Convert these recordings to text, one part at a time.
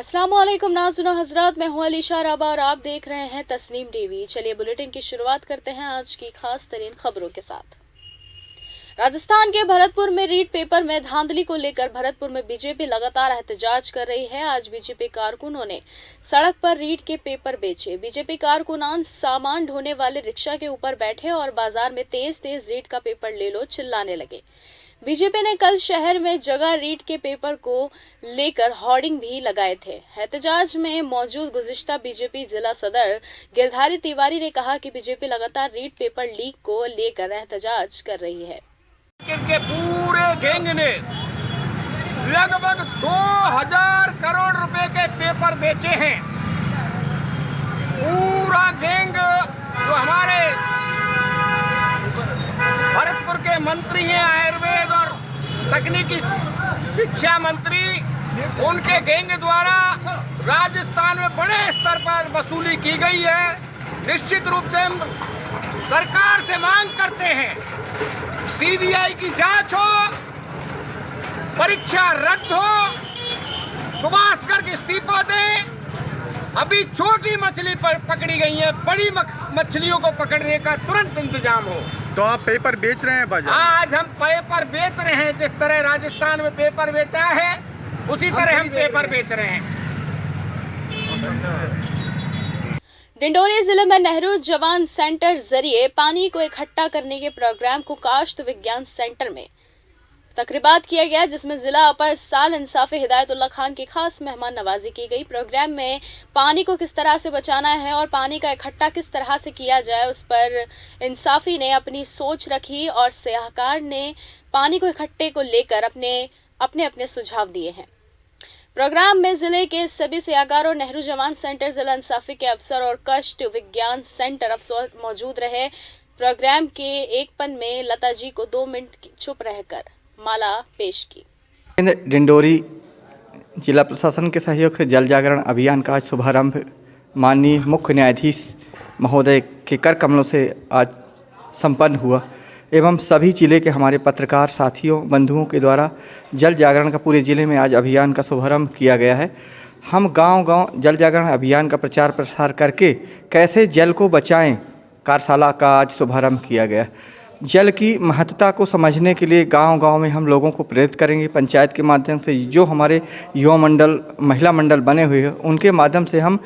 अस्सलाम वालेकुम नाज़रीन हज़रात, मैं हूं अलीशा राबा और आप देख रहे हैं तस्नीम टीवी। चलिए बुलेटिन की शुरुआत करते हैं आज की खास तरीन खबरों के साथ। राजस्थान के भरतपुर में रीट पेपर में धांधली को लेकर भरतपुर में बीजेपी लगातार एहतजाज कर रही है। आज बीजेपी कारकुनों ने सड़क पर रीट के पेपर बेचे। बीजेपी कारकुनान सामान ढोने वाले रिक्शा के ऊपर बैठे और बाजार में तेज तेज रीट का पेपर ले लो चिल्लाने लगे। बीजेपी ने कल शहर में जगह रीट के पेपर को लेकर होर्डिंग भी लगाए थे। एहतजाज में मौजूद गुज़िश्ता बीजेपी जिला सदर गिरधारी तिवारी ने कहा कि बीजेपी लगातार रीट पेपर लीक को लेकर एहतजाज कर रही है। के पूरे गैंग ने लगभग 2000 करोड़ रुपए के पेपर बेचे हैं। पूरा गैंग जो हमारे भरतपुर के मंत्री हैं, आयुर्वेद और तकनीकी शिक्षा मंत्री, उनके गैंग द्वारा राजस्थान में बड़े स्तर पर वसूली की गई है। निश्चित रूप से हम सरकार से मांग करते हैं सीबीआई की जांच हो, परीक्षा रद्द हो, सुभाष गर्ग इस्तीफा दें। अभी छोटी मछली पर पकड़ी गई है, बड़ी मछलियों को पकड़ने का तुरंत इंतजाम हो। तो आप पेपर बेच रहे हैं बाजार? आज हम पेपर बेच रहे हैं। जिस तरह राजस्थान में पेपर बेचा है उसी तरह हम पेपर बेच रहे हैं। डिंडोरी जिले में नेहरू जवान सेंटर जरिए पानी को इकट्ठा करने के प्रोग्राम को काश्त विज्ञान सेंटर में तकरीबात किया गया, जिसमें जिला अपर साल इंसाफी हिदायतुल्लाह खान की खास मेहमान नवाजी की गई। प्रोग्राम में पानी को किस तरह से बचाना है और पानी का इकट्ठा किस तरह से किया जाए, उस पर इंसाफी ने अपनी सोच रखी और सलाहकार ने पानी को इकट्ठे को लेकर अपने सुझाव दिए हैं। प्रोग्राम में जिले के सभी सलाहकारों, नेहरू जवान सेंटर जिला इंसाफी के अफसर और कष्ट विज्ञान सेंटर अफसर मौजूद रहे। प्रोग्राम के एक पन में लता जी को 2 मिनट चुप रहकर माला पेश की। डिंडोरी जिला प्रशासन के सहयोग से जल जागरण अभियान का आज शुभारंभ माननीय मुख्य न्यायाधीश महोदय के कर कमलों से आज संपन्न हुआ एवं सभी जिले के हमारे पत्रकार साथियों बंधुओं के द्वारा जल जागरण का पूरे ज़िले में आज अभियान का शुभारंभ किया गया है। हम गांव-गांव जल जागरण अभियान का प्रचार प्रसार करके कैसे जल को बचाएं कार्यशाला का आज शुभारंभ किया गया। जल की महत्ता को समझने के लिए गांव-गांव में हम लोगों को प्रेरित करेंगे। पंचायत के माध्यम से जो हमारे युवा मंडल, महिला मंडल बने हुए हैं, उनके माध्यम से हम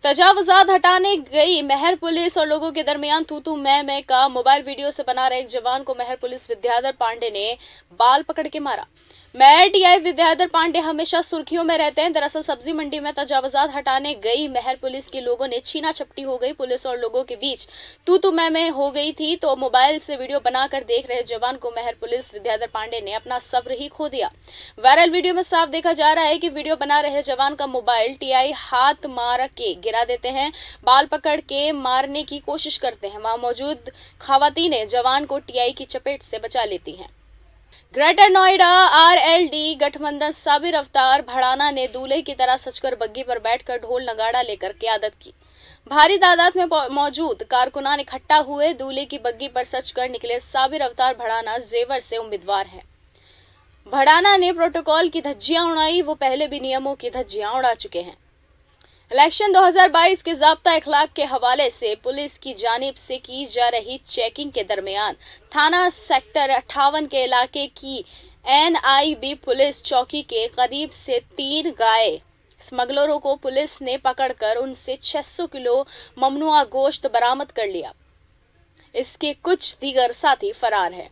तजावुजात हटाने गई महर पुलिस और लोगों के दरमियान तू मैं का मोबाइल वीडियो से बना रहे एक जवान को महर पुलिस विद्याधर पांडे ने बाल पकड़ के मारा। मेयर टीआई विद्याधर पांडे हमेशा सुर्खियों में रहते हैं। दरअसल सब्जी मंडी में तजावुजात हटाने गई महर पुलिस के लोगों ने छीना झपटी हो गई। पुलिस और लोगों के बीच तू मैं हो गई थी, तो मोबाइल से वीडियो बनाकर देख रहे जवान को महर पुलिस विद्याधर पांडे ने अपना सब्र ही खो दिया। वायरल वीडियो में साफ देखा जा रहा है कि वीडियो बना रहे जवान का मोबाइल टीआई हाथ मार के गिरा देते हैं, बाल पकड़ के मारने की कोशिश करते हैं। वहां मौजूद खवातीनें जवान को टीआई की चपेट से बचा लेती हैं। ग्रेटर नोएडा आरएलडी गठबंधन साबिर अवतार भड़ाना ने दूल्हे की तरह सजकर बग्गी पर बैठकर ढोल नगाड़ा लेकर क़यादत की। भारी तादाद में मौजूद कारकुनान इकट्ठा हुए। दूल्हे की बग्गी पर सजकर निकले साबिर अवतार भड़ाना जेवर से उम्मीदवार हैं। भड़ाना ने प्रोटोकॉल की धज्जियां उड़ाई, वो पहले भी नियमों की धज्जियां उड़ा चुके हैं। इलेक्शन 2022 के ज़ाब्ता इखलाक के हवाले से पुलिस की जानिब से की जा रही चेकिंग के दरमियान थाना सेक्टर 58 के इलाके की एनआईबी पुलिस चौकी के करीब से 3 गाय स्मगलरों को पुलिस ने पकड़कर उनसे 600 किलो ममनुआ गोश्त बरामद कर लिया। इसके कुछ दीगर साथी फरार है।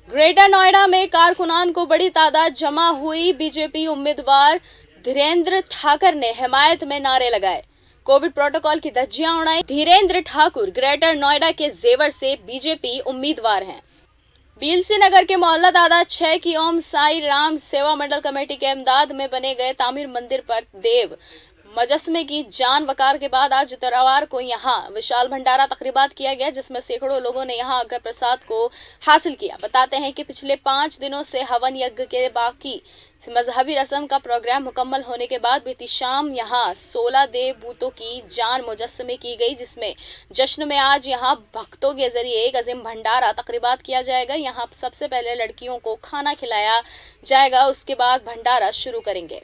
ग्रेटर नोएडा में कारकुनान को बड़ी तादाद जमा हुई। बीजेपी उम्मीदवार धीरेन्द्र ठाकुर ने हिमायत में नारे लगाए, कोविड प्रोटोकॉल की धज्जियां उड़ाई। धीरेन्द्र ठाकुर ग्रेटर नोएडा के जेवर से बीजेपी उम्मीदवार हैं। बीएलसी नगर के मोहल्ला दादा 6 की ओम साई राम सेवा मंडल कमेटी के इमदाद में बने गए तामीर मंदिर पर देव मजस्मे की जान वकार के बाद आज इतवार को यहाँ विशाल भंडारा तकरीबात किया गया, जिसमें सैकड़ों लोगों ने यहाँ आकर प्रसाद को हासिल किया। बताते हैं कि पिछले 5 दिनों से हवन यज्ञ के बाकी मजहबी रस्म का प्रोग्राम मुकम्मल होने के बाद बीती शाम यहाँ 16 देव भूतों की जान मुजस्समे की गई, जिसमें जश्न में आज यहाँ भक्तों के जरिए एक अजीम भंडारा तकरीबात किया जाएगा। यहाँ सबसे पहले लड़कियों को खाना खिलाया जाएगा, उसके बाद भंडारा शुरू करेंगे।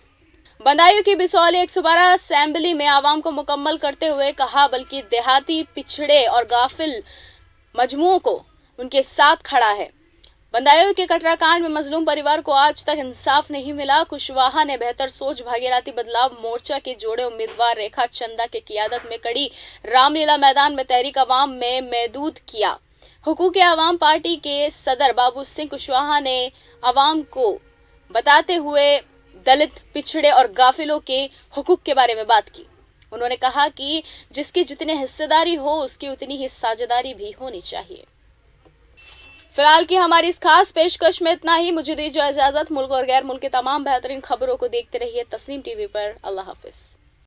बदायूं की बिसौली 112 असेंबली में आवाम को मुकम्मल करते हुए कहा, बल्कि देहाती, पिछड़े और गाफिल मजमुओं को उनके साथ खड़ा है। बदायूं के कटरा कांड में मजलूम परिवार को आज तक इंसाफ नहीं मिला। कुशवाहा ने बेहतर सोच भागीरथी बदलाव मोर्चा के जोड़े उम्मीदवार रेखा चंदा के क़ियादत में कड़ी रामलीला मैदान में तहरीक अवाम में महदूद किया। हुकूक अवाम पार्टी के सदर बाबू सिंह कुशवाहा ने अवाम को बताते हुए दलित, पिछड़े और गाफिलों के हुकूक के बारे में बात की। उन्होंने कहा कि जिसकी जितनी हिस्सेदारी हो उसकी उतनी ही साझेदारी भी होनी चाहिए। फिलहाल की हमारी इस खास पेशकश में इतना ही। मुझे दीजिए इजाजत। मुल्क और गैर मुल्क के तमाम बेहतरीन खबरों को देखते रहिए तस्नीम टीवी पर। अल्लाह हाफिज।